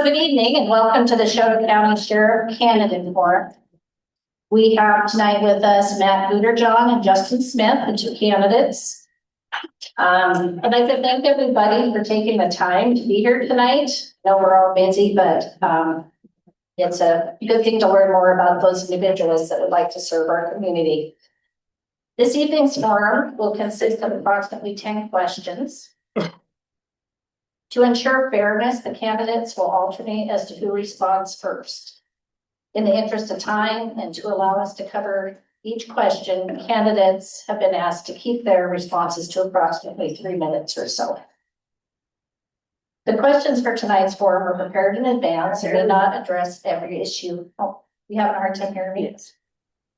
good evening and welcome to the Chouteau County Sheriff Candidate Forum. We have tonight with us Matt Guterjohn and Justin Smith, the two candidates. I'd like to thank everybody for taking the time to be here tonight. I know we're all busy, but it's a good thing to learn more about those individuals that would like to serve our community. This evening's forum will consist of approximately 10 questions. To ensure fairness, the candidates will alternate as to who responds first. In the interest of time and to allow us to cover each question, candidates have been asked to keep their responses to approximately 3 minutes or so. The questions for tonight's forum were prepared in advance and may not address every issue. Oh, we have a hard time hearing me.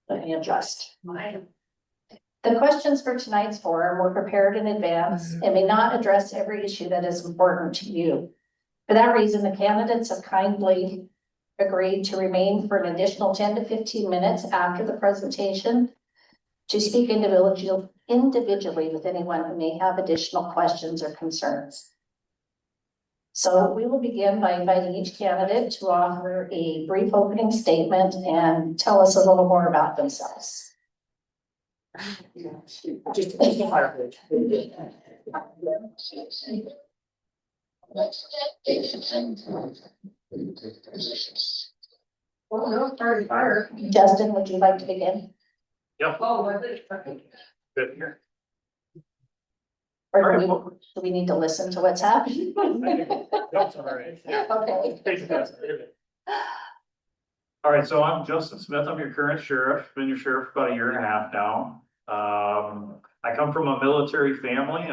Let me adjust. The questions for tonight's forum were prepared in advance and may not address every issue that is important to you. For that reason, the candidates have kindly agreed to remain for an additional 10 to 15 minutes after the presentation to speak individually with anyone who may have additional questions or concerns. So we will begin by inviting each candidate to offer a brief opening statement and tell us a little more about themselves. Justin, would you like to begin? Yep. Good here. Or do we need to listen to what's happening? That's all right. Okay. All right, so I'm Justin Smith. I'm your current sheriff. Been your sheriff for about 1.5 years now. I come from a military family.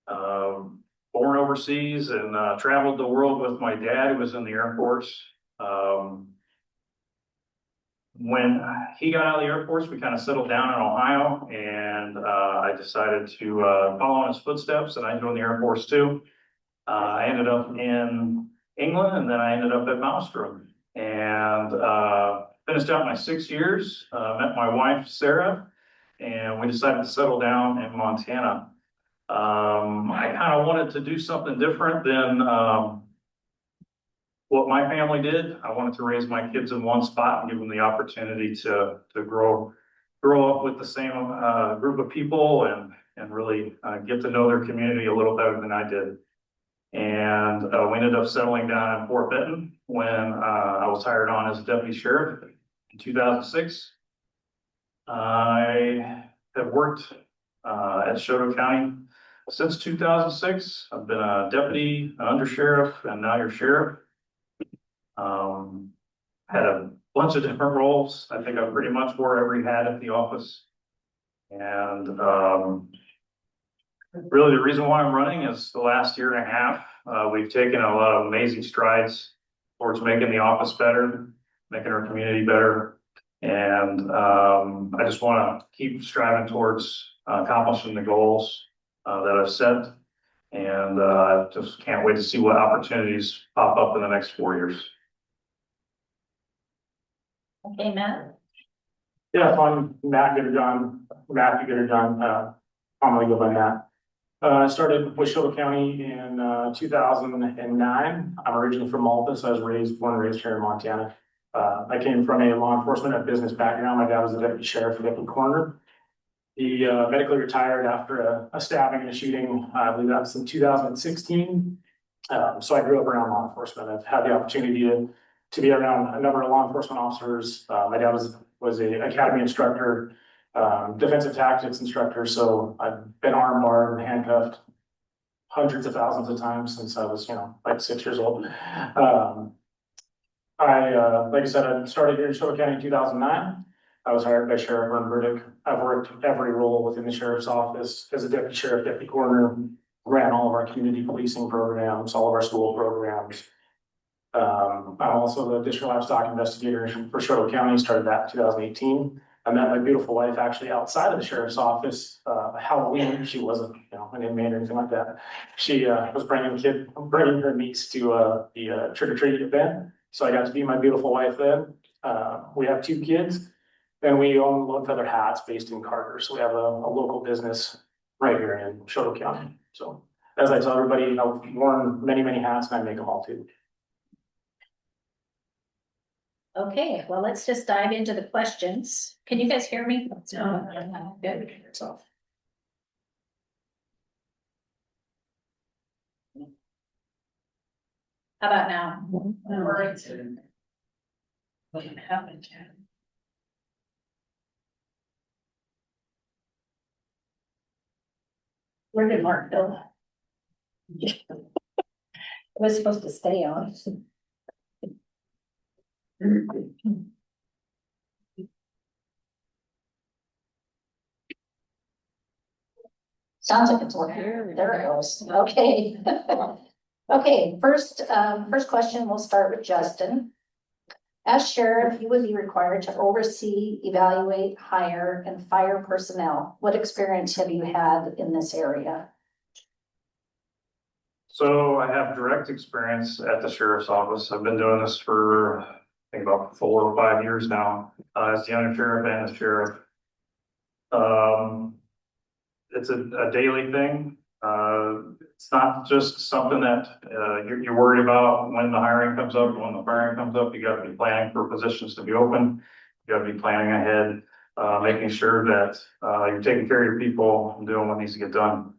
Born overseas and traveled the world with my dad, who was in the Air Force. When he got out of the Air Force, we kind of settled down in Ohio, and I decided to follow in his footsteps, and I joined the Air Force too. I ended up in England, and then I ended up at Maelstrom, and finished out my 6 years, met my wife, Sarah, and we decided to settle down in Montana. I kind of wanted to do something different than what my family did. I wanted to raise my kids in one spot and give them the opportunity to grow up with the same group of people and really get to know their community a little better than I did. And we ended up settling down in Fort Benton when I was hired on as a deputy sheriff in 2006. I have worked at Chouteau County since 2006. I've been a deputy, under sheriff, and now your sheriff. Had a bunch of different roles. I think I pretty much wore every hat at the office. And really the reason why I'm running is the last 1.5 years, we've taken a lot of amazing strides towards making the office better, making our community better. And I just want to keep striving towards accomplishing the goals that I've set. And I just can't wait to see what opportunities pop up in the next 4 years. Okay, Matt. Yeah, so I'm Matthew Guterjohn, commonly go by Matt. I started with Chouteau County in 2009. I'm originally from Malta, so I was born and raised here in Montana. I came from a law enforcement and business background. My dad was a deputy sheriff and deputy coroner. He medically retired after a stabbing and a shooting. I believe that was in 2016. So I grew up around law enforcement. I've had the opportunity to be around a number of law enforcement officers. My dad was an academy instructor, defensive tactics instructor. So I've been armed, barred, and handcuffed hundreds of thousands of times since I was, like 6 years old. Like I said, I started here in Chouteau County in 2009. I was hired by Sheriff Vern Burdick. I've worked every role within the sheriff's office as a deputy sheriff, deputy coroner, ran all of our community policing programs, all of our school programs. I'm also the district livestock investigator for Chouteau County, started that in 2018. I met my beautiful wife actually outside of the sheriff's office, Halloween. She wasn't, an inmate or anything like that. She was bringing her niece to the trick-or-treat event. So I got to be my beautiful wife then. We have 2 kids, and we own Lone Feather Hats based in Carter. So we have a local business right here in Chouteau County. So as I tell everybody, I've worn many, many hats and I make them all too. Okay, well, let's just dive into the questions. Can you guys hear me? Good. So. How about now? What happened? Where did Mark go? It was supposed to stay on. Sounds like it's working. There it goes. Okay. Okay, first question, we'll start with Justin. As sheriff, you would be required to oversee, evaluate, hire, and fire personnel. What experience have you had in this area? So I have direct experience at the sheriff's office. I've been doing this for, I think about 4 or 5 years now, as the under sheriff and the sheriff. It's a daily thing. It's not just something that, you're worried about when the hiring comes up, when the firing comes up. You gotta be planning for positions to be open. You gotta be planning ahead, making sure that, you're taking care of your people and doing what needs to get done.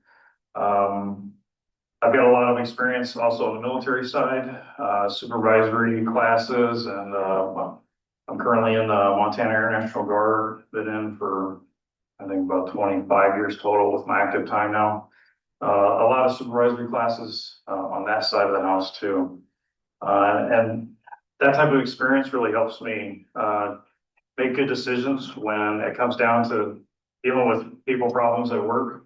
I've got a lot of experience also on the military side, supervisory classes, and I'm currently in the Montana Air National Guard. Been in for, I think, about 25 years total with my active time now. A lot of supervisory classes on that side of the house too. And that type of experience really helps me make good decisions when it comes down to dealing with people problems at work.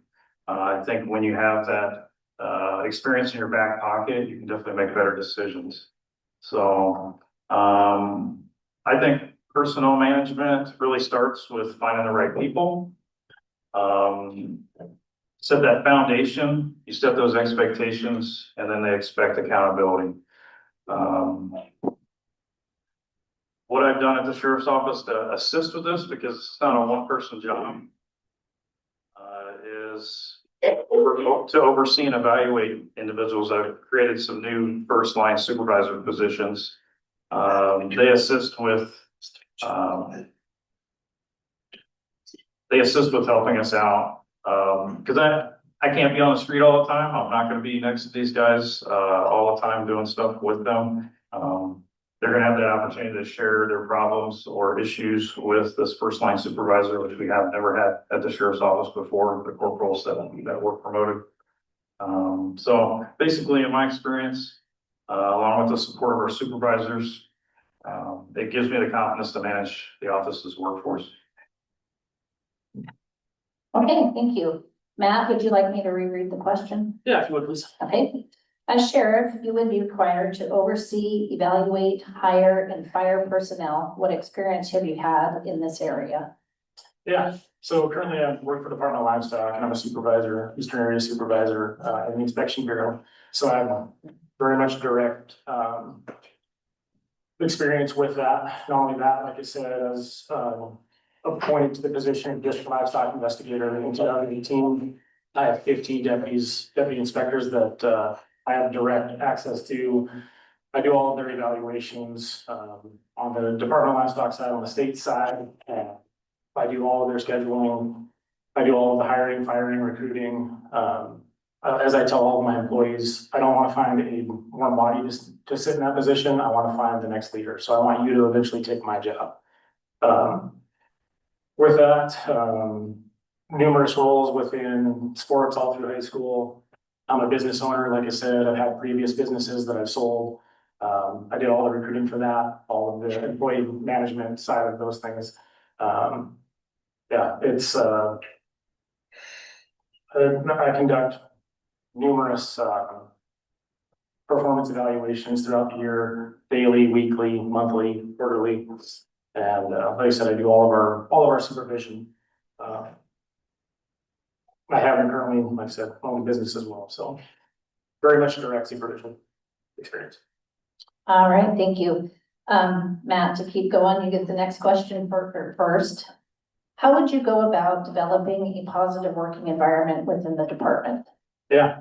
I think when you have that experience in your back pocket, you can definitely make better decisions. So I think personnel management really starts with finding the right people. Set that foundation, you set those expectations, and then they expect accountability. What I've done at the sheriff's office to assist with this, because it's not a one-person job, is to oversee and evaluate individuals. I've created some new first-line supervisor positions. They assist with helping us out. Because I can't be on the street all the time. I'm not going to be next to these guys all the time doing stuff with them. They're going to have that opportunity to share their problems or issues with this first line supervisor, which we have never had at the sheriff's office before, the corporals that were promoted. So basically, in my experience, along with the support of our supervisors, it gives me the confidence to manage the office's workforce. Okay, thank you. Matt, would you like me to reread the question? Yeah, if you would, please. Okay. As sheriff, you would be required to oversee, evaluate, hire, and fire personnel. What experience have you had in this area? Yeah, so currently I work for Department of Livestock and I'm a supervisor, Eastern Area Supervisor in the Inspection Bureau. So I have very much direct experience with that. Not only that, like I said, as appointed to the position of District Livestock Investigator in 2018. I have 15 deputy inspectors that I have direct access to. I do all of their evaluations on the Department of Livestock side, on the state side. I do all of their scheduling. I do all of the hiring, firing, recruiting. As I tell all of my employees, I don't want to find a warm body to sit in that position. I want to find the next leader. So I want you to eventually take my job. With that, numerous roles within sports all through high school. I'm a business owner. Like I said, I've had previous businesses that I've sold. I did all the recruiting for that, all of the employee management side of those things. Yeah, it's, I conduct numerous performance evaluations throughout the year, daily, weekly, monthly, quarterly. And like I said, I do all of our supervision. I haven't currently, like I said, own a business as well. So very much direct supervision experience. All right, thank you. Matt, to keep going, you get the next question first. How would you go about developing a positive working environment within the department? Yeah,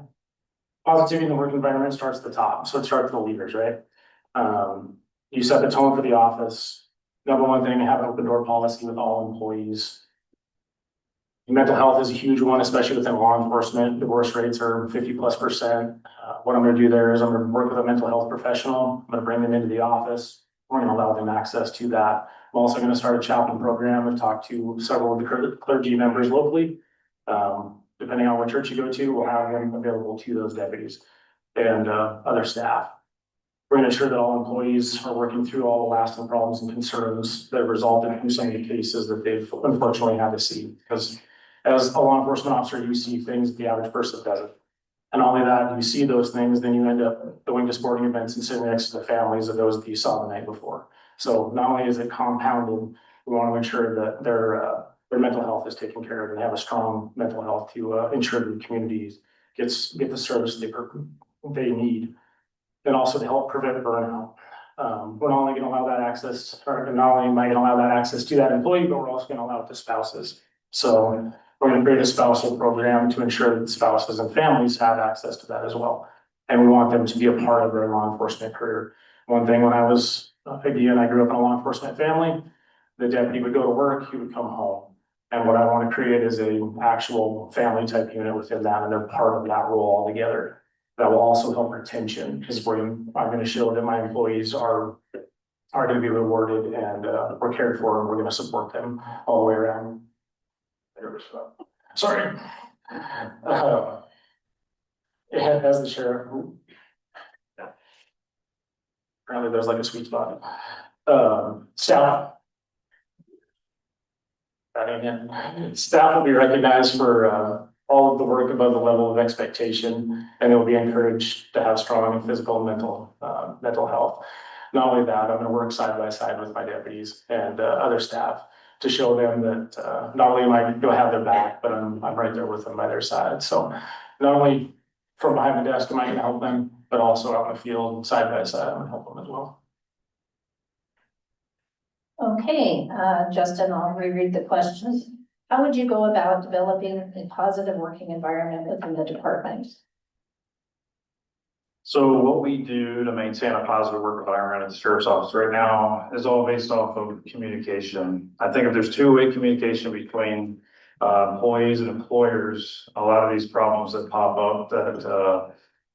positivity in the work environment starts at the top. So it starts with the leaders, right? You set the tone for the office. Number one thing, have an open door policy with all employees. Mental health is a huge one, especially within law enforcement. Divorce rates are 50+%. What I'm gonna do there is I'm gonna work with a mental health professional. I'm gonna bring them into the office. We're gonna allow them access to that. I'm also gonna start a chaplain program and talk to several of the clergy members locally. Depending on what church you go to, we'll have them available to those deputies and other staff. We're gonna ensure that all employees are working through all the lasting problems and concerns that resulted from some of the cases that they've unfortunately had to see. Because as a law enforcement officer, you see things the average person doesn't. And not only that, you see those things, then you end up going to sporting events and sitting next to the families of those that you saw the night before. So not only is it compounded, we want to ensure that their mental health is taken care of and have a strong mental health to ensure that the communities get the service they need. And also to help prevent burnout. We're not only going to allow that access, or not only am I going to allow that access to that employee, but we're also going to allow it to spouses. So we're going to create a spousal program to ensure that spouses and families have access to that as well. And we want them to be a part of their law enforcement career. One thing when I was, again, I grew up in a law enforcement family, the deputy would go to work, he would come home. And what I want to create is an actual family type unit within that, and they're part of that role altogether. That will also help retention, because I'm going to show that my employees are going to be rewarded and we're cared for, and we're going to support them all the way around. Sorry. As the sheriff, apparently there's like a sweet spot. Staff. Staff will be recognized for all of the work above the level of expectation, and they'll be encouraged to have strong physical and mental health. Not only that, I'm going to work side by side with my deputies and other staff to show them that not only am I going to have their back, but I'm right there with them by their side. So not only from behind the desk am I going to help them, but also out in the field, side by side, I'm going to help them as well. Okay, Justin, I'll reread the questions. How would you go about developing a positive working environment within the department? So what we do to maintain a positive work environment at the sheriff's office right now is all based off of communication. I think if there's two-way communication between employees and employers, a lot of these problems that pop up that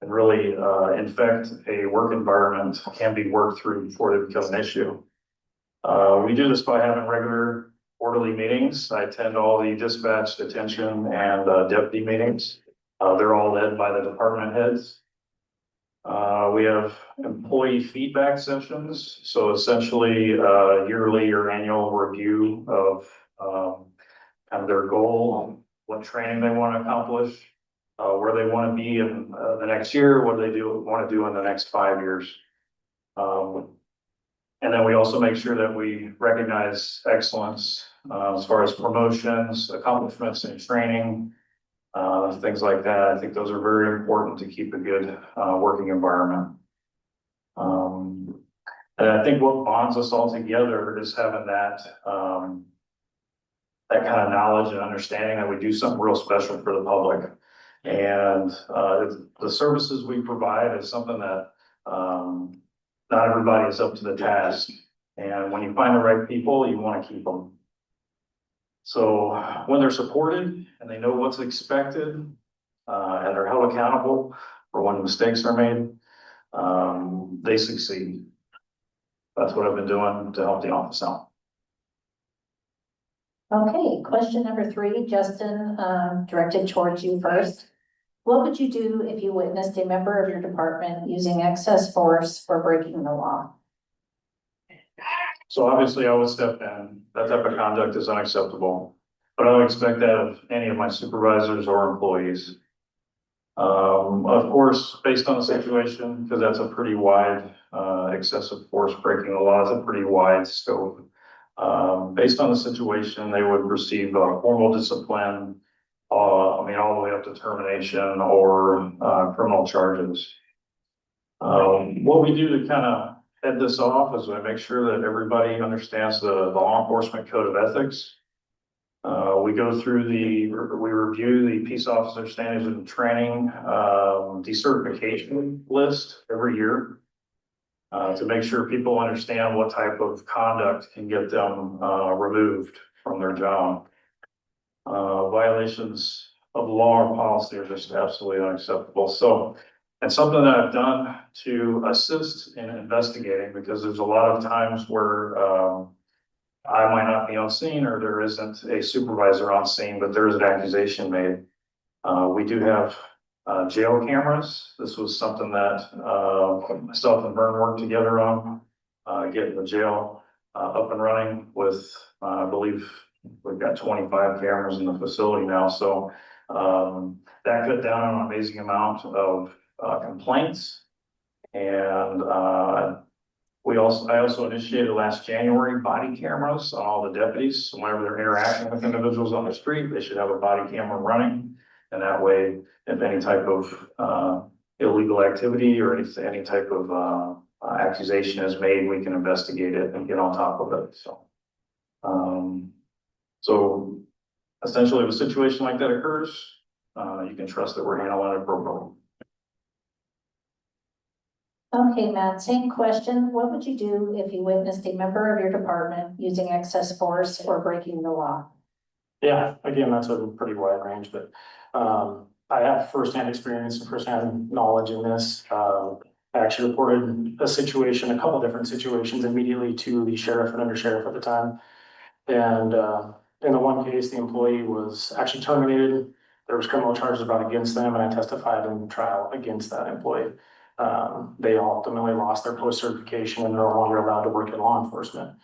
can really infect a work environment can be worked through before they become an issue. We do this by having regular quarterly meetings. I attend all the dispatch, detention, and deputy meetings. They're all led by the department heads. We have employee feedback sessions. So essentially yearly or annual review of kind of their goal, what training they want to accomplish, where they want to be in the next year, what do they want to do in the next 5 years. And then we also make sure that we recognize excellence as far as promotions, accomplishments in training, things like that. I think those are very important to keep a good working environment. And I think what bonds us all together is having that that kind of knowledge and understanding that we do something real special for the public. And the services we provide is something that not everybody is up to the task. And when you find the right people, you want to keep them. So when they're supported and they know what's expected and they're held accountable for when mistakes are made, they succeed. That's what I've been doing to help the office out. Okay, question number 3, Justin, directed towards you first. What would you do if you witnessed a member of your department using excess force or breaking the law? So obviously I would step in. That type of conduct is unacceptable, but I would expect that of any of my supervisors or employees. Of course, based on the situation, because that's a pretty wide, excessive force breaking the law, it's a pretty wide scope. Based on the situation, they would receive formal discipline, all the way up to termination or criminal charges. What we do to kind of head this off is we make sure that everybody understands the law enforcement code of ethics. We go through we review the peace officer standards and training decertification list every year. to make sure people understand what type of conduct can get them, removed from their job. Violations of law or policy are just absolutely unacceptable. So, and something that I've done to assist in investigating, because there's a lot of times where, I might not be on scene or there isn't a supervisor on scene, but there is an accusation made. We do have jail cameras. This was something that myself and Vern worked together on, getting the jail up and running with, I believe we've got 25 cameras in the facility now. So that cut down on an amazing amount of complaints. And I also initiated last January body cameras on all the deputies. So whenever they're interacting with individuals on the street, they should have a body camera running. And that way, if any type of illegal activity or any type of accusation is made, we can investigate it and get on top of it. So essentially, if a situation like that occurs, you can trust that we're handling it appropriately. Okay, Matt, same question. What would you do if you witnessed a member of your department using excess force or breaking the law? Yeah, again, that's a pretty wide range, but I have firsthand experience and firsthand knowledge in this. I actually reported a couple different situations immediately to the sheriff and undersheriff at the time. And in the one case, the employee was actually terminated. There was criminal charges brought against them, and I testified in the trial against that employee. They ultimately lost their post certification and no longer allowed to work in law enforcement.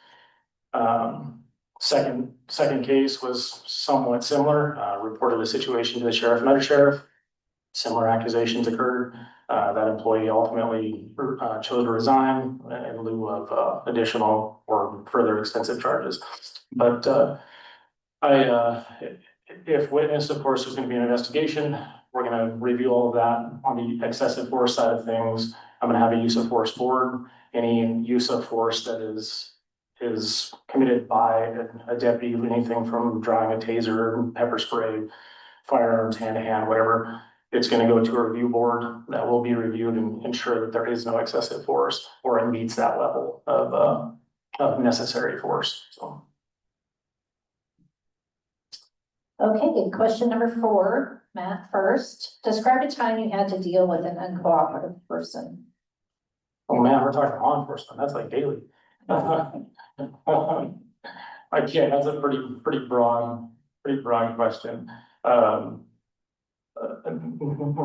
Second case was somewhat similar. Reported a situation to the sheriff and undersheriff. Similar accusations occurred. That employee ultimately chose to resign in lieu of additional or further extensive charges. But if witness, of course, there's going to be an investigation. We're going to review all of that on the excessive force side of things. I'm going to have a use of force board. Any use of force that is committed by a deputy, anything from drawing a taser, pepper spray, firearms, hand to hand, whatever. It's going to go to a review board that will be reviewed and ensure that there is no excessive force or it meets that level of necessary force. So. Okay, question number 4, Matt first. Describe a time you had to deal with an uncooperative person. Oh man, we're talking law enforcement. That's like daily. I can't. That's a pretty broad question.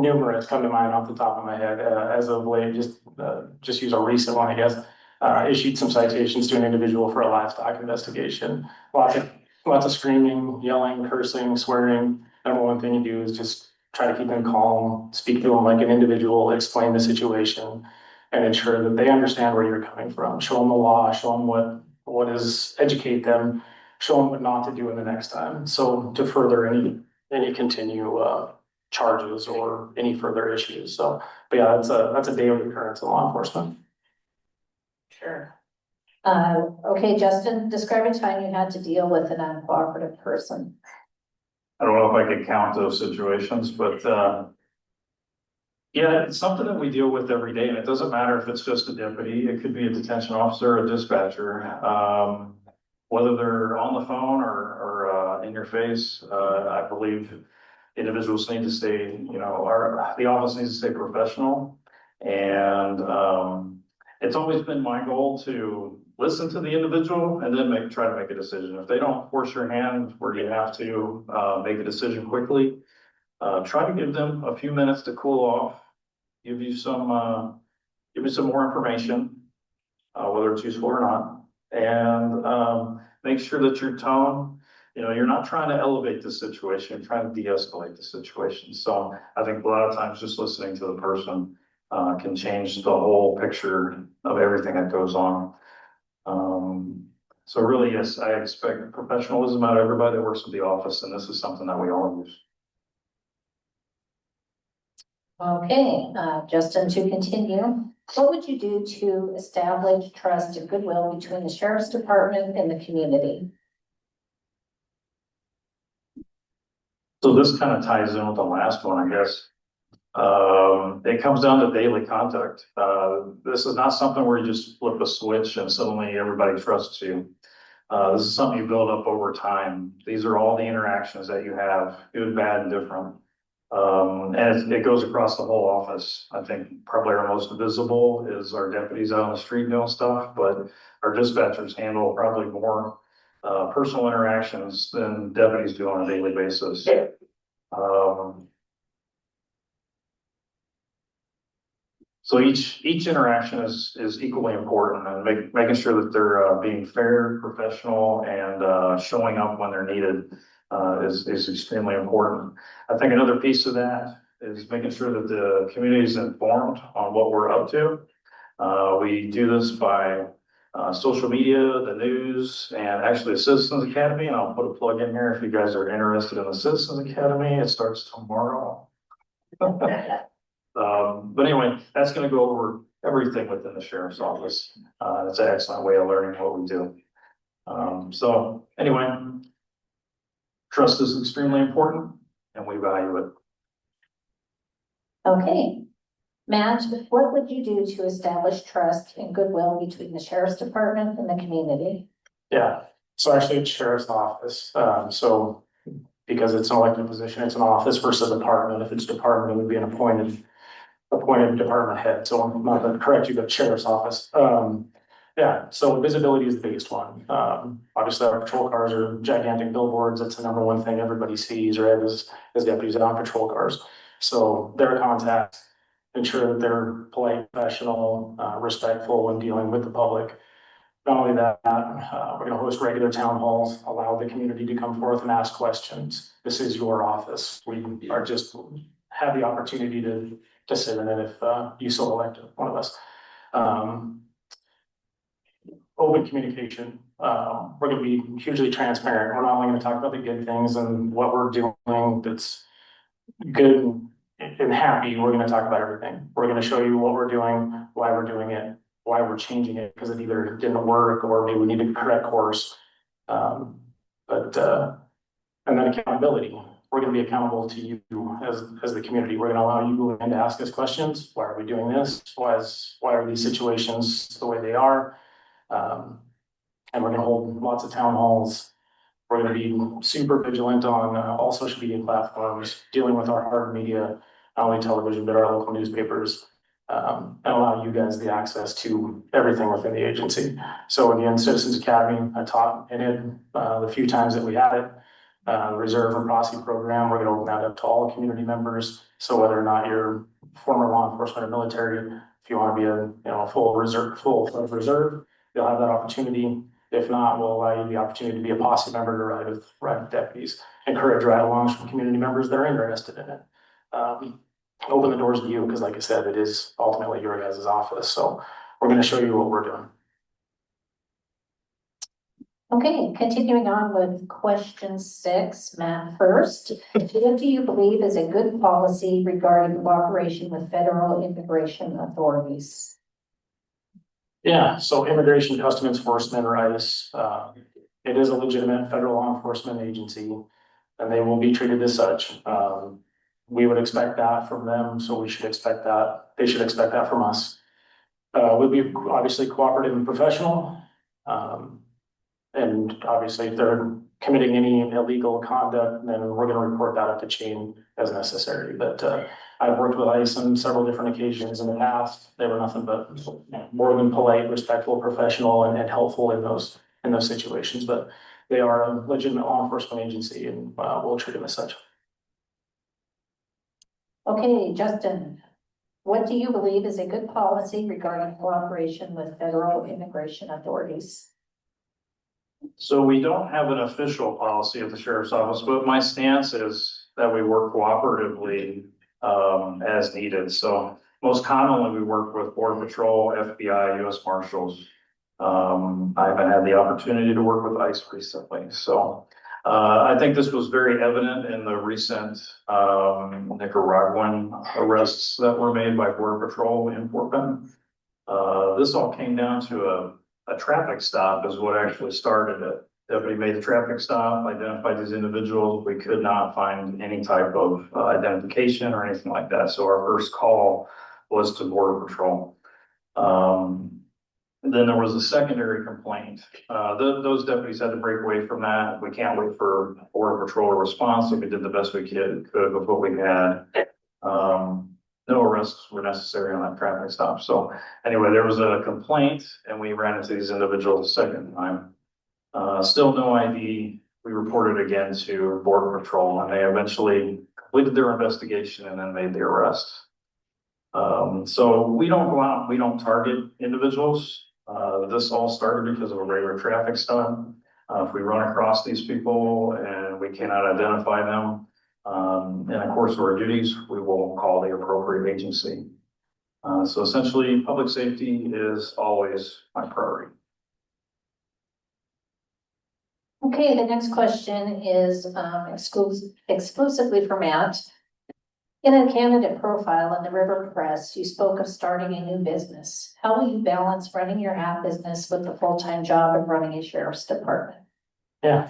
Numerous come to mind off the top of my head. As of late, just use a recent one, I guess. Issued some citations to an individual for a livestock investigation. Lots of screaming, yelling, cursing, swearing. Number one thing you do is just try to keep them calm, speak to them like an individual, explain the situation, and ensure that they understand where you're coming from. Show them the law, show them what is, educate them, show them what not to do in the next time. So to further any continue charges or any further issues. So, but yeah, that's a daily occurrence in law enforcement. Sure. Okay, Justin, describe a time you had to deal with an uncooperative person. I don't know if I could count those situations, but yeah, it's something that we deal with every day, and it doesn't matter if it's just a deputy. It could be a detention officer, a dispatcher, whether they're on the phone or in your face. I believe individuals need to stay, the office needs to stay professional, and it's always been my goal to listen to the individual and then try to make a decision. If they don't force your hand where you have to make a decision quickly, try to give them a few minutes to cool off, give you some more information, whether it's useful or not, and make sure that your tone, you're not trying to elevate the situation, you're trying to de-escalate the situation. So I think a lot of times just listening to the person can change the whole picture of everything that goes on. So really, yes, I expect professionalism out of everybody that works at the office, and this is something that we all use. Okay, Justin, to continue, what would you do to establish trust and goodwill between the sheriff's department and the community? So this kind of ties in with the last one, I guess. It comes down to daily contact. This is not something where you just flip a switch and suddenly everybody trusts you. This is something you build up over time. These are all the interactions that you have, good, bad, and different. And it goes across the whole office. I think probably our most visible is our deputies out on the street doing stuff, but our dispatchers handle probably more personal interactions than deputies do on a daily basis. Um, So each interaction is equally important, and making sure that they're being fair, professional, and showing up when they're needed is extremely important. I think another piece of that is making sure that the community is informed on what we're up to. We do this by social media, the news, and actually the Citizens Academy. And I'll put a plug in here if you guys are interested in the Citizens Academy. It starts tomorrow. But anyway, that's gonna go over everything within the sheriff's office. It's an excellent way of learning what we do. So anyway, trust is extremely important and we value it. Okay. Matt, what would you do to establish trust and goodwill between the sheriff's department and the community? Yeah, so actually it's sheriff's office, so because it's an elected position, it's an office versus a department. If it's department, it would be an appointed department head, so I'm not gonna correct you, but sheriff's office. Yeah, so visibility is the biggest one. Obviously our patrol cars are gigantic billboards. That's the number one thing everybody sees, right, is deputies out on patrol cars. So their contacts, ensure that they're polite, professional, respectful when dealing with the public. Not only that, we're gonna host regular town halls, allow the community to come forth and ask questions. This is your office. We are just have the opportunity to sit in it if you so elect one of us. Open communication. We're gonna be hugely transparent. We're not only gonna talk about the good things and what we're doing that's good and happy. We're gonna talk about everything. We're gonna show you what we're doing, why we're doing it, why we're changing it, because it either didn't work or maybe we need to correct course. Um, but and then accountability. We're gonna be accountable to you as the community. We're gonna allow you to ask us questions. Why are we doing this? Why are these situations the way they are? And we're gonna hold lots of town halls. We're gonna be super vigilant on all social media platforms, dealing with our hard media, not only television, but our local newspapers, and allow you guys the access to everything within the agency. So again, Citizens Academy, I taught in it the few times that we had it. Reserve and posse program, we're gonna open that up to all community members. So whether or not you're former law enforcement or military, if you wanna be a full reserve, you'll have that opportunity. If not, we'll allow you the opportunity to be a posse member to ride with deputies. Encourage ride-alongs from community members that are interested in it. Open the doors to you, because like I said, it is ultimately your guys' office. So we're gonna show you what we're doing. Okay, continuing on with question 6, Matt first. What do you believe is a good policy regarding cooperation with federal immigration authorities? Yeah, so Immigration Customs Enforcement, or ICE, it is a legitimate federal law enforcement agency, and they will be treated as such. We would expect that from them, so we should expect that. They should expect that from us. We'll be obviously cooperative and professional. And obviously, if they're committing any illegal conduct, then we're gonna report that up the chain as necessary. But I've worked with ICE on several different occasions in the past. They were nothing but more than polite, respectful, professional, and helpful in those situations. But they are a legitimate law enforcement agency, and we'll treat them as such. Okay, Justin, what do you believe is a good policy regarding cooperation with federal immigration authorities? So we don't have an official policy at the sheriff's office, but my stance is that we work cooperatively as needed. So most commonly, we work with Border Patrol, FBI, US Marshals. I haven't had the opportunity to work with ICE recently. So I think this was very evident in the recent Nicaraguan arrests that were made by Border Patrol in Fort Bend. This all came down to a traffic stop is what actually started it. Deputy made the traffic stop, identified these individuals. We could not find any type of identification or anything like that. So our first call was to Border Patrol. Then there was a secondary complaint. Those deputies had to break away from that. We can't wait for Border Patrol response, so we did the best we could with what we had. No arrests were necessary on that traffic stop. So anyway, there was a complaint and we ran into these individuals a second time. Still no ID. We reported again to Border Patrol and they eventually completed their investigation and then made the arrest. So we don't go out, we don't target individuals. This all started because of a regular traffic stop. If we run across these people and we cannot identify them, in the course of our duties, we will call the appropriate agency. So essentially, public safety is always my priority. Okay, the next question is exclusively for Matt. In a candidate profile in the River Press, you spoke of starting a new business. How will you balance running your hat business with the full-time job of running a sheriff's department? Yeah,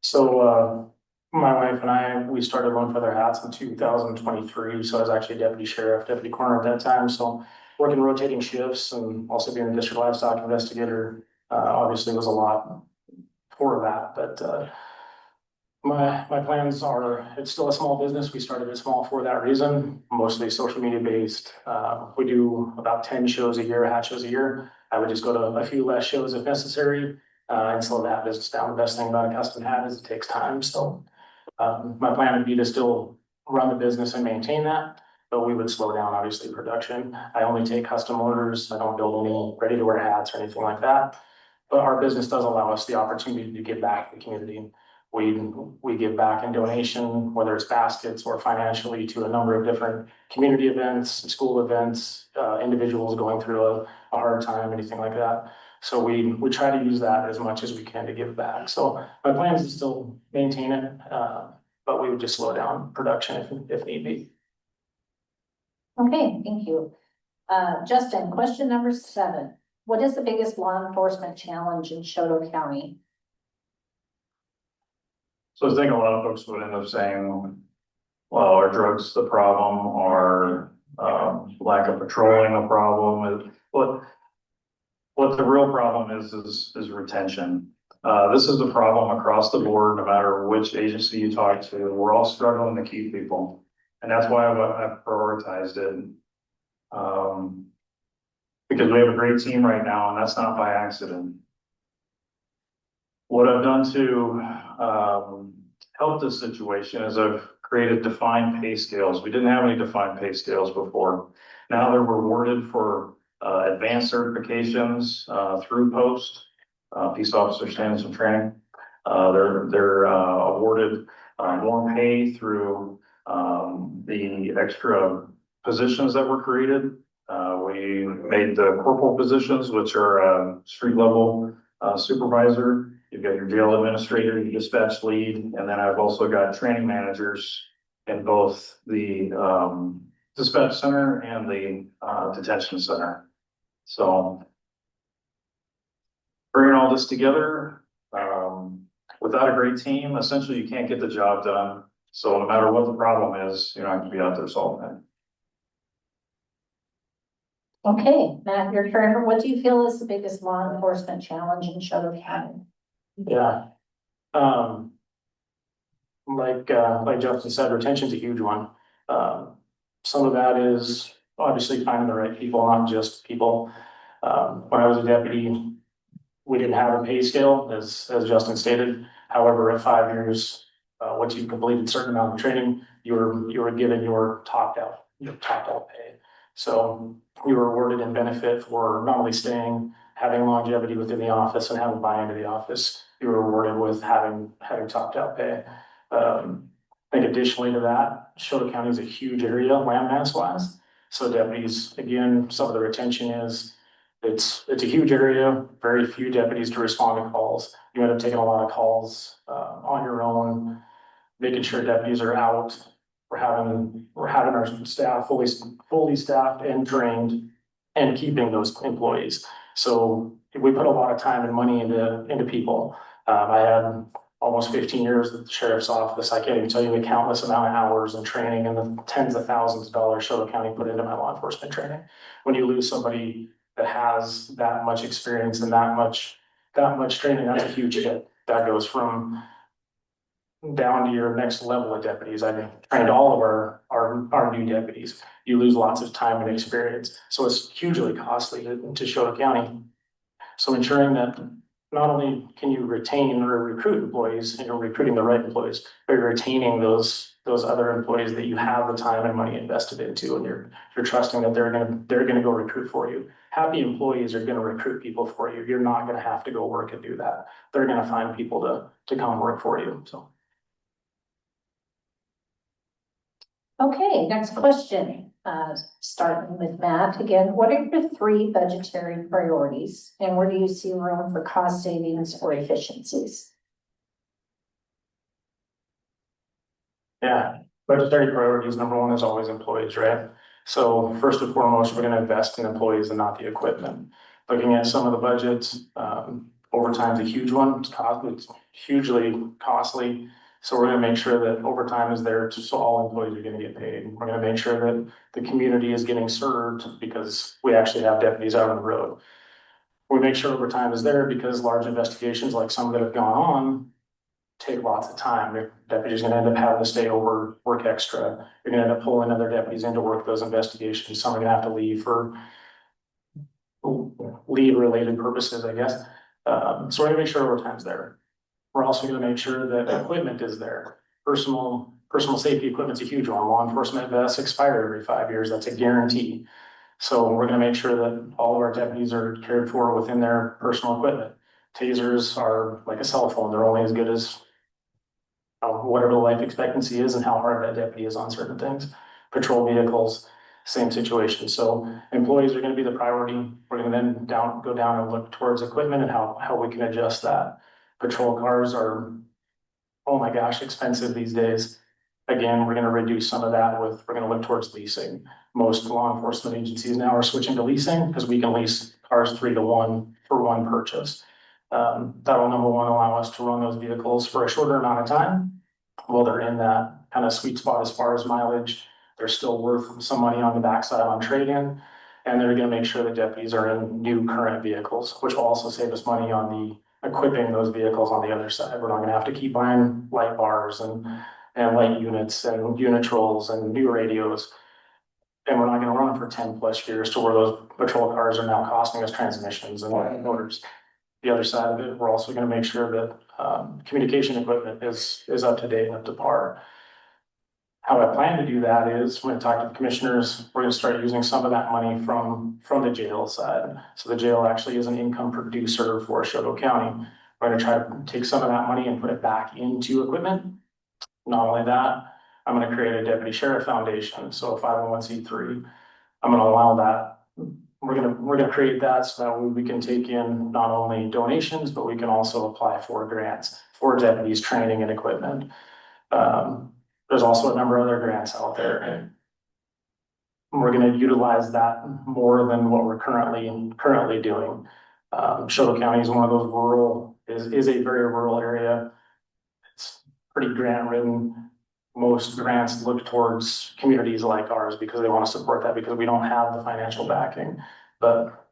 so my wife and I, we started One Feather Hats in 2023. So I was actually deputy sheriff, deputy coroner at that time. So working rotating shifts and also being a district livestock investigator, obviously was a lot for that. But my plans are, it's still a small business. We started it small for that reason, mostly social media based. We do about 10 shows a year, hat shows a year. I would just go to a few less shows if necessary, and slow that business down. The best thing about a custom hat is it takes time. So my plan would be to still run the business and maintain that, but we would slow down obviously production. I only take custom orders. I don't build any ready to wear hats or anything like that. But our business does allow us the opportunity to give back to the community. We give back in donation, whether it's baskets or financially, to a number of different community events, school events, individuals going through a hard time, anything like that. So we try to use that as much as we can to give back. So my plan is to still maintain it, but we would just slow down production if need be. Okay, thank you. Justin, question number 7. What is the biggest law enforcement challenge in Chouteau County? So I think a lot of folks would end up saying, well, are drugs the problem, or lack of patrolling a problem? What the real problem is retention. This is a problem across the board, no matter which agency you talk to. We're all struggling to keep people. And that's why I've prioritized it. Because we have a great team right now, and that's not by accident. What I've done to help this situation is I've created defined pay scales. We didn't have any defined pay scales before. Now they're rewarded for advanced certifications through post, peace officer standards and training. They're awarded more pay through the extra positions that were created. We made the corporal positions, which are street level supervisor. You've got your jail administrator, your dispatch lead, and then I've also got training managers in both the dispatch center and the detention center. So bringing all this together, without a great team, essentially you can't get the job done. So no matter what the problem is, you don't have to be out there solving it. Okay, Matt, your turn. What do you feel is the biggest law enforcement challenge in Chouteau County? Yeah. Like Justin said, retention's a huge one. Some of that is obviously finding the right people, not just people. When I was a deputy, we didn't have a pay scale, as Justin stated. However, at 5 years, once you've completed a certain amount of training, you were given your topped out pay. So we were awarded in benefit for not only staying, having longevity within the office and having buy into the office. You were awarded with having topped out pay. I think additionally to that, Chouteau County is a huge area landmass wise. So deputies, again, some of the retention is, it's a huge area, very few deputies to respond to calls. You end up taking a lot of calls on your own, making sure deputies are out. We're having our staff fully staffed and trained and keeping those employees. So we put a lot of time and money into people. I had almost 15 years at the sheriff's office. I can't even tell you the countless amount of hours and training and the tens of thousands of dollars Chouteau County put into my law enforcement training. When you lose somebody that has that much experience and that much training, that's a huge hit. That goes from down to your next level of deputies. I mean, trained all of our new deputies. You lose lots of time and experience. So it's hugely costly to Chouteau County. So ensuring that not only can you retain or recruit employees, and you're recruiting the right employees, but you're retaining those other employees that you have the time and money invested into, and you're trusting that they're gonna go recruit for you. Happy employees are gonna recruit people for you. You're not gonna have to go work and do that. They're gonna find people to come work for you. So. Okay, next question, starting with Matt again. What are your three budgetary priorities and where do you see room for cost savings or efficiencies? Yeah, budgetary priorities, number one is always employees, right? So first and foremost, we're gonna invest in employees and not the equipment. Looking at some of the budgets, overtime's a huge one, it's hugely costly. So we're gonna make sure that overtime is there, so all employees are gonna get paid. We're gonna make sure that the community is getting served because we actually have deputies out on the road. We make sure overtime is there because large investigations like some that have gone on take lots of time. Your deputy's gonna end up having to stay over, work extra. You're gonna end up pulling other deputies in to work those investigations. Some are gonna have to leave for lead related purposes, I guess. So we're gonna make sure overtime's there. We're also gonna make sure that equipment is there. Personal safety equipment's a huge one. Law enforcement vests expire every 5 years. That's a guarantee. So we're gonna make sure that all of our deputies are cared for within their personal equipment. Tasers are like a cell phone. They're only as good as whatever the life expectancy is and how hard that deputy is on certain things. Patrol vehicles, same situation. So employees are gonna be the priority. We're gonna then go down and look towards equipment and how we can adjust that. Patrol cars are, oh my gosh, expensive these days. Again, we're gonna reduce some of that we're gonna look towards leasing. Most law enforcement agencies now are switching to leasing because we can lease cars 3-to-1 for one purchase. That'll number one allow us to run those vehicles for a shorter amount of time. While they're in that kind of sweet spot as far as mileage, they're still worth some money on the backside on trade-in. And they're gonna make sure the deputies are in new current vehicles, which will also save us money on the equipping those vehicles on the other side. We're not gonna have to keep buying light bars and light units and unitrolls and new radios. And we're not gonna run them for 10+ years to where those patrol cars are now costing us transmissions and motors. The other side of it, we're also gonna make sure that communication equipment is up to date and up to par. How I plan to do that is, when I talk to the commissioners, we're gonna start using some of that money from the jail side. So the jail actually is an income producer for Chouteau County. We're gonna try to take some of that money and put it back into equipment. Not only that, I'm gonna create a deputy sheriff foundation, so a 501(c)(3). I'm gonna allow that. We're gonna create that so that we can take in not only donations, but we can also apply for grants for deputies training and equipment. There's also a number of other grants out there, and we're gonna utilize that more than what we're currently doing. Chouteau County is one of those is a very rural area. It's pretty grant ridden. Most grants look towards communities like ours because they want to support that because we don't have the financial backing. But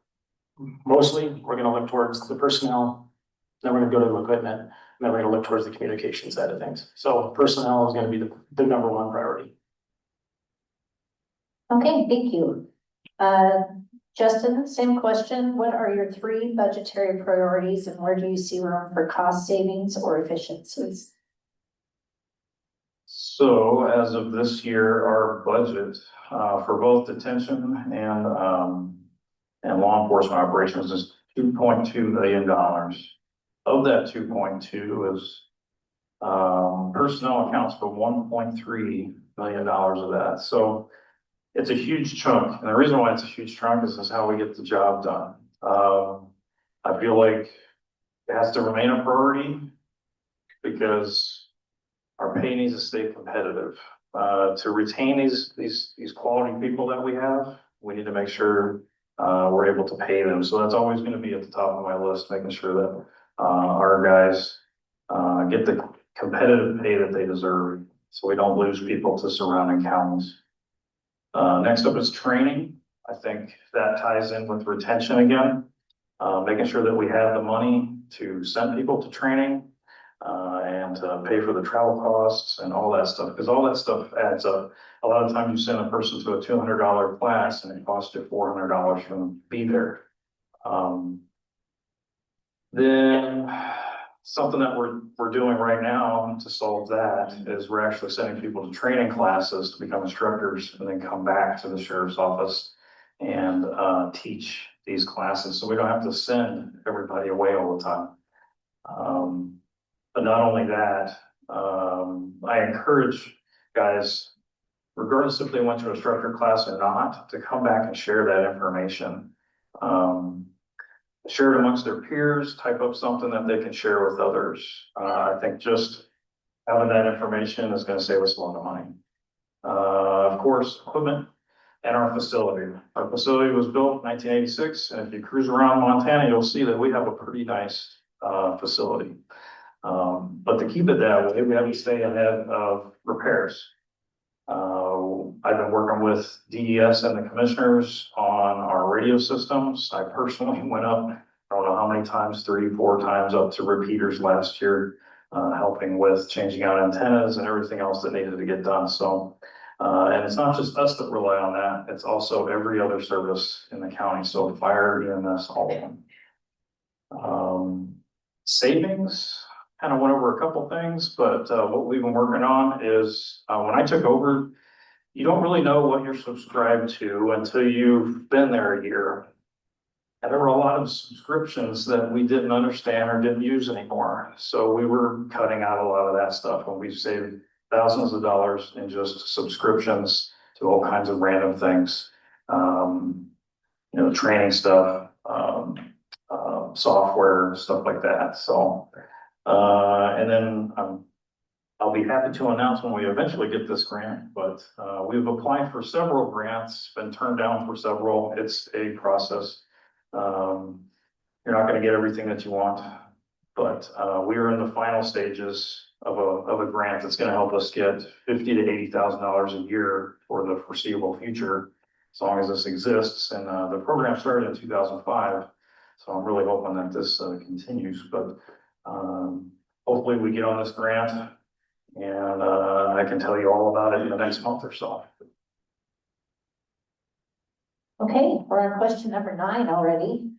mostly we're going to look towards the personnel, then we're going to go to equipment, and then we're going to look towards the communication side of things. So personnel is going to be the number one priority. Okay, thank you. Justin, same question. What are your three budgetary priorities and where do you see room for cost savings or efficiencies? So as of this year, our budget for both detention and law enforcement operations is $2.2 million. Of that 2.2 is personnel accounts for $1.3 million of that. So it's a huge chunk. And the reason why it's a huge chunk is how we get the job done. I feel like it has to remain a priority because our pay needs to stay competitive. To retain these quality people that we have, we need to make sure we're able to pay them. So that's always going to be at the top of my list, making sure that our guys get the competitive pay that they deserve, so we don't lose people to surrounding counties. Next up is training. I think that ties in with retention again. Making sure that we have the money to send people to training, and to pay for the travel costs and all that stuff, because all that stuff adds up. A lot of times you send a person to a $200 class and it costs you $400 for them to be there. Then something that we're doing right now to solve that is we're actually sending people to training classes to become instructors and then come back to the sheriff's office and teach these classes. So we don't have to send everybody away all the time. But not only that, I encourage guys, regardless if they went to a instructor class or not, to come back and share that information. Share it amongst their peers, type up something that they can share with others. I think just having that information is going to save us a lot of money. Of course, equipment and our facility. Our facility was built in 1986, and if you cruise around Montana, you'll see that we have a pretty nice facility. But to keep it that way, we have to stay ahead of repairs. I've been working with DES and the commissioners on our radio systems. I personally went up, I don't know how many times, 3, 4 times up to repeaters last year, helping with changing out antennas and everything else that needed to get done. So, and it's not just us that rely on that, it's also every other service in the county. So fire, EMS, all of them. Savings, kind of went over a couple things, but what we've been working on is when I took over, you don't really know what you're subscribed to until you've been there a year. And there were a lot of subscriptions that we didn't understand or didn't use anymore. So we were cutting out a lot of that stuff, and we've saved thousands of dollars in just subscriptions to all kinds of random things. Training stuff, software, stuff like that. So, and then I'll be happy to announce when we eventually get this grant, but we've applied for several grants, been turned down for several. It's a process. You're not going to get everything that you want, but we are in the final stages of a grant that's going to help us get $50,000 to $80,000 a year for the foreseeable future, as long as this exists. And the program started in 2005, so I'm really hoping that this continues. But hopefully we get on this grant, and I can tell you all about it in the next month or so. Okay, we're on question number 9 already.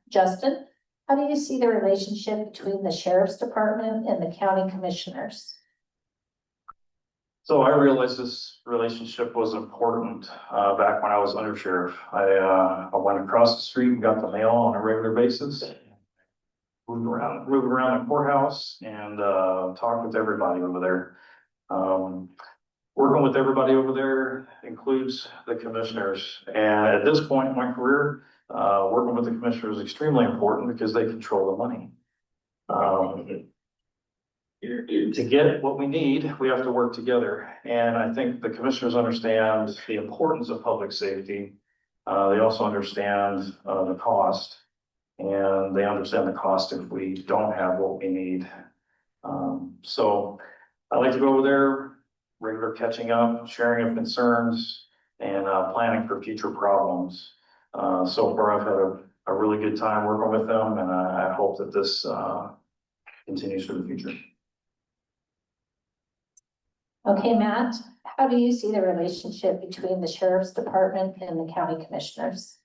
Justin, how do you see the relationship between the sheriff's department and the county commissioners? So I realized this relationship was important back when I was under sheriff. I went across the street and got the mail on a regular basis. Moved around the courthouse and talked with everybody over there. Working with everybody over there includes the commissioners. And at this point in my career, working with the commissioners is extremely important because they control the money. To get what we need, we have to work together. And I think the commissioners understand the importance of public safety. They also understand the cost. And they understand the cost if we don't have what we need. So I like to go over there, regular catching up, sharing of concerns, and planning for future problems. So far, I've had a really good time working with them, and I hope that this continues for the future. Okay, Matt, how do you see the relationship between the sheriff's department and the county commissioners?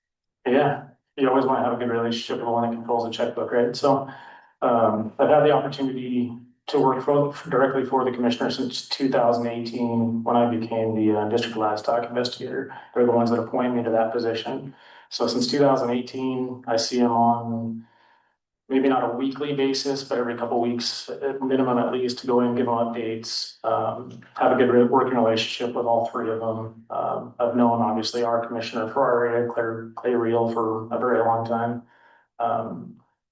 Yeah, you always want to have a good relationship with the one that controls the checkbook, right? So I've had the opportunity to work directly for the commissioner since 2018 when I became the district livestock investigator. They're the ones that appointed me to that position. So since 2018, I see them on maybe not a weekly basis, but every couple of weeks at minimum, at least, to go in and give them updates. Have a good working relationship with all 3 of them. I've known obviously our commissioner for our area, Clay Reel, for a very long time.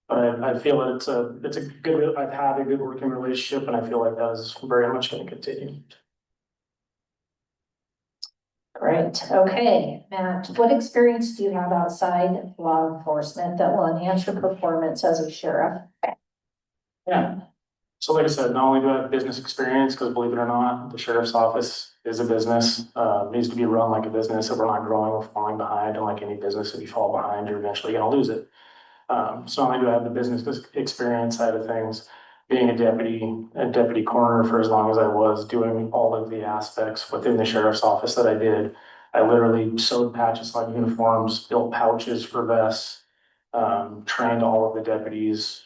But I feel that it's a good. I've had a good working relationship, and I feel like that is very much going to continue. Great. Okay, Matt, what experience do you have outside law enforcement that will enhance your performance as a sheriff? Yeah. So like I said, not only do I have business experience, because believe it or not, the sheriff's office is a business, needs to be run like a business. If we're not growing or falling behind, and like any business, if you fall behind, you're eventually gonna lose it. So not only do I have the business experience side of things, being a deputy coroner for as long as I was, doing all of the aspects within the sheriff's office that I did. I literally sewed patches on uniforms, built pouches for vests, trained all of the deputies,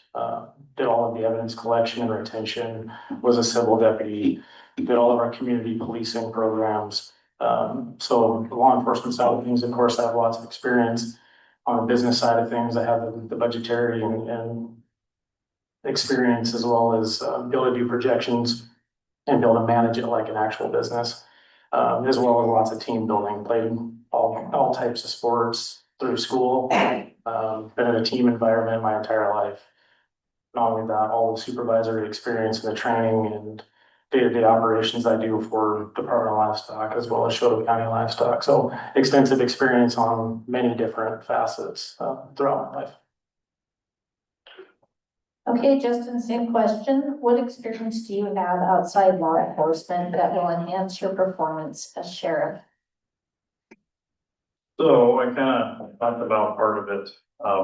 did all of the evidence collection and retention, was a civil deputy, did all of our community policing programs. So the law enforcement side of things, of course, I have lots of experience. On the business side of things, I have the budgetary and experience as well as be able to do projections and be able to manage it like an actual business. As well as lots of team building, played all types of sports through school. Been in a team environment my entire life. Not only that, all the supervisory experience and the training and day-to-day operations I do for Department of Livestock as well as Chouteau County Livestock. So extensive experience on many different facets throughout my life. Okay, Justin, same question. What experience do you have outside law enforcement that will enhance your performance as sheriff? So I kind of talked about part of it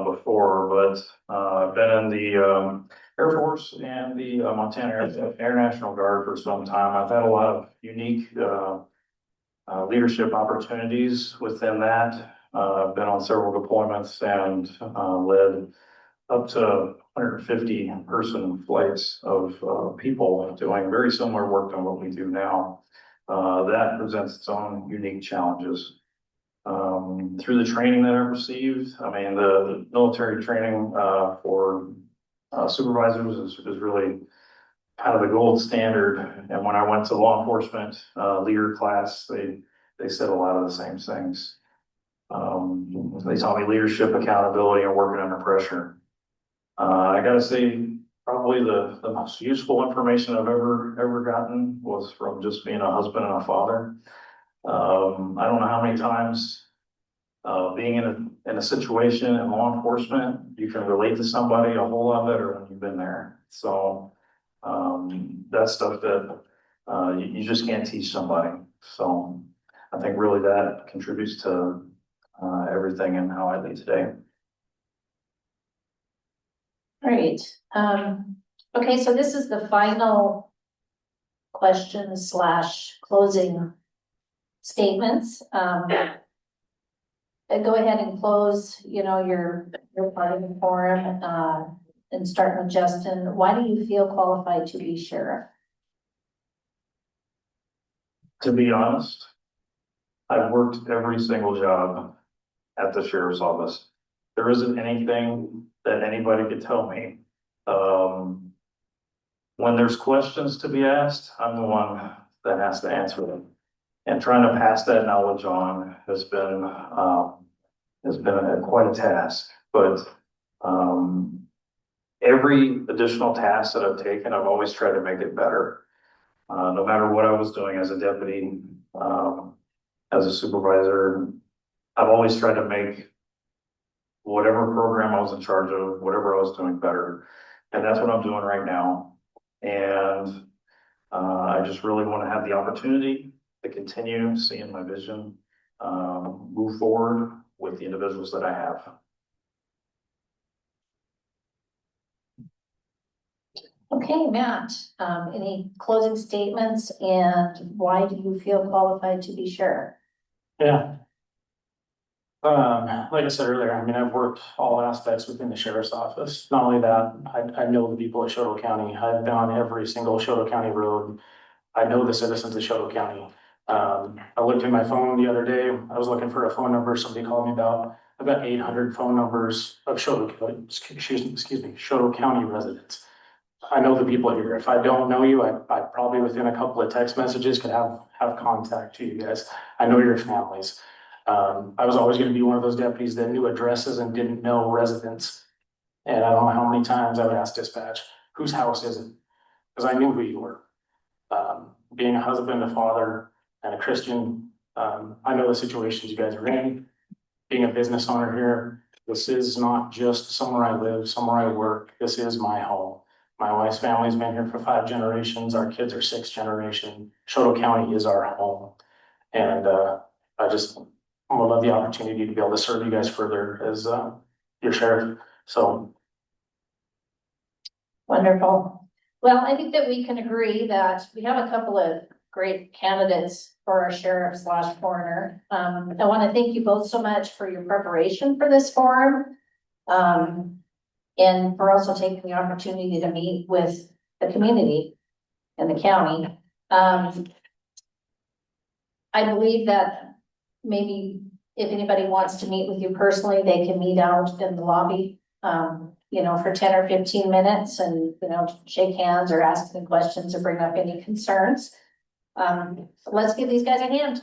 before, but I've been in the Air Force and the Montana Air National Guard for some time. I've had a lot of unique leadership opportunities within that. I've been on several deployments and led up to 150 person flights of people doing very similar work to what we do now. That presents its own unique challenges. Through the training that I've received, I mean, the military training for supervisors is really kind of the gold standard. And when I went to law enforcement leader class, they said a lot of the same things. They taught me leadership, accountability, and working under pressure. I gotta say, probably the most useful information I've ever gotten was from just being a husband and a father. I don't know how many times being in a situation in law enforcement, you can relate to somebody a whole lot better when you've been there. So that's stuff that you just can't teach somebody. So I think really that contributes to everything and how I lead today. Great. Okay, so this is the final question slash closing statements. Go ahead and close, your part of the forum, and start with Justin. Why do you feel qualified to be sheriff? To be honest, I've worked every single job at the sheriff's office. There isn't anything that anybody could tell me. When there's questions to be asked, I'm the one that has to answer them. And trying to pass that knowledge on has been quite a task. But every additional task that I've taken, I've always tried to make it better. No matter what I was doing as a deputy, as a supervisor, I've always tried to make whatever program I was in charge of, whatever I was doing better. And that's what I'm doing right now. And I just really want to have the opportunity to continue seeing my vision move forward with the individuals that I have. Okay, Matt, any closing statements and why do you feel qualified to be sheriff? Yeah. Like I said earlier, I mean, I've worked all aspects within the sheriff's office. Not only that, I know the people at Chouteau County. I've been on every single Chouteau County road. I know the citizens of Chouteau County. I looked in my phone the other day. I was looking for a phone number somebody called me about. I've got 800 phone numbers of Chouteau County residents. I know the people here. If I don't know you, I probably within a couple of text messages could have contact to you guys. I know your families. I was always going to be one of those deputies that knew addresses and didn't know residents. And I don't know how many times I would ask dispatch, whose house is it? Because I knew who you were. Being a husband, a father, and a Christian, I know the situations you guys are in. Being a business owner here, this is not just somewhere I live, somewhere I work. This is my home. My wife's family's been here for 5 generations. Our kids are 6th generation. Chouteau County is our home. And I just would love the opportunity to be able to serve you guys further as your sheriff. So Wonderful. Well, I think that we can agree that we have a couple of great candidates for our sheriff slash coroner. I want to thank you both so much for your preparation for this forum. And for also taking the opportunity to meet with the community and the county. I believe that maybe if anybody wants to meet with you personally, they can meet out in the lobby, you know, for 10 or 15 minutes and, you know, shake hands or ask any questions or bring up any concerns. So let's give these guys a hand.